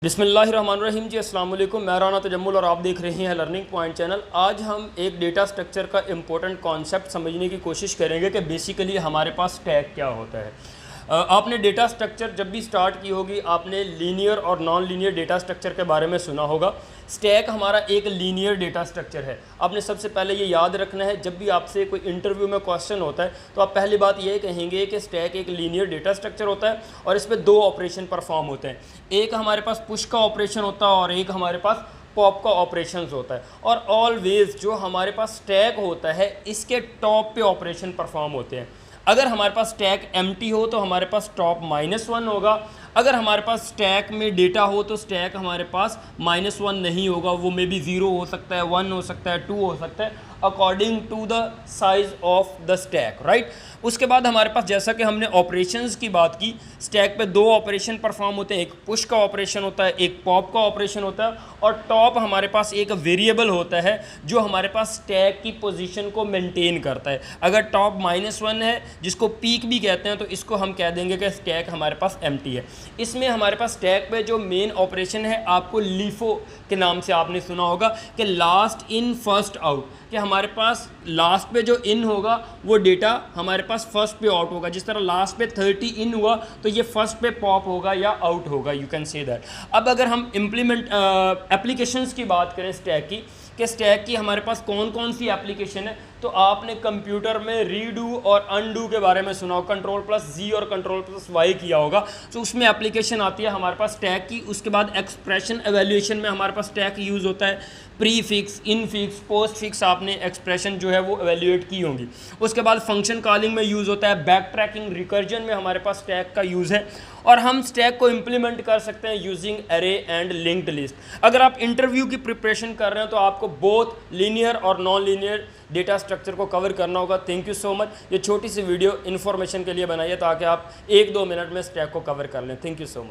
बिस्मिल्लाहिर्रहमानिर्रहीम जी, अस्सलाम वालेकुम। मैं राना तजम्मुल और आप देख रहे हैं लर्निंग पॉइंट चैनल। आज हम एक डेटा स्ट्रक्चर का इम्पोर्टेंट कॉन्सेप्ट समझने की कोशिश करेंगे कि बेसिकली हमारे पास स्टैक क्या होता है। आपने डेटा स्ट्रक्चर जब भी स्टार्ट की होगी आपने लीनियर और नॉन लीनियर डेटा स्ट्रक्चर के बारे में सुना होगा। स्टैक हमारा एक लीनियर डेटा स्ट्रक्चर है। आपने सबसे पहले ये याद रखना है, जब भी आपसे कोई इंटरव्यू में क्वेश्चन होता है तो आप पहली बात ये कहेंगे कि स्टैक एक लीनियर डेटा स्ट्रक्चर होता है और इसमें दो ऑपरेशन परफॉर्म होते हैं। एक हमारे पास पुश का ऑपरेशन होता है और एक हमारे पास पॉप का ऑपरेशंस होता है। और ऑलवेज जो हमारे पास स्टैक होता है इसके टॉप पे ऑपरेशन परफॉर्म होते हैं। अगर हमारे पास स्टैक एम्प्टी हो तो हमारे पास टॉप -1 होगा। अगर हमारे पास स्टैक में डेटा हो तो स्टैक हमारे पास -1 नहीं होगा, वो मे बी 0 हो सकता है, 1 हो सकता है, 2 हो सकता है, according to the size of the stack, right. उसके बाद हमारे पास, जैसा कि हमने ऑपरेशंस की बात की, स्टैक पे दो ऑपरेशन परफॉर्म होते हैं। एक पुश का ऑपरेशन होता है, एक पॉप का ऑपरेशन होता है। और टॉप हमारे पास एक वेरिएबल होता है जो हमारे पास स्टैक की पोजीशन को मेंटेन करता है। अगर टॉप -1 है जिसको पीक भी कहते हैं तो इसको हम कह देंगे कि स्टैक हमारे पास एम्प्टी है। इसमें हमारे पास स्टैक पे जो मेन ऑपरेशन है, आपको लीफो के नाम से आपने सुना होगा कि लास्ट इन फर्स्ट आउट, कि हमारे पास लास्ट पे जो इन होगा वो डेटा हमारे पास फर्स्ट पे आउट होगा। जिस तरह लास्ट पे 30 इन हुआ तो ये फर्स्ट पे पॉप होगा या आउट होगा, यू कैन से दैट। अब अगर हम एप्लीकेशंस की बात करें स्टैक की, कि स्टैक की हमारे पास कौन कौन सी एप्लीकेशन है, तो आपने कंप्यूटर में रीडू और अनडू के बारे में सुना हो, Ctrl+G और Ctrl+Y किया होगा, तो उसमें एप्लीकेशन आती है हमारे पास स्टैक की। उसके बाद एक्सप्रेशन एवेल्यूएशन में हमारे पास स्टैक यूज़ होता है। प्रीफिक्स, इनफिक्स, पोस्ट फिक्स आपने एक्सप्रेशन जो है वो एवेल्यूएट की होंगी। उसके बाद फंक्शन कॉलिंग में यूज़ होता है। बैक ट्रैकिंग, रिकर्जन में हमारे पास स्टैक का यूज़ है। और हम स्टैक को इम्प्लीमेंट कर सकते हैं using array and linked list. अगर आप इंटरव्यू की प्रिपरेशन कर रहे हैं तो आपको बोथ लीनियर और नॉन लीनियर डेटा स्ट्रक्चर को कवर करना होगा। Thank you so much. ये छोटी सी वीडियो इन्फॉर्मेशन के लिए बनाई है ताकि आप 1-2 मिनट में स्टैक को कवर कर लें। Thank you so much.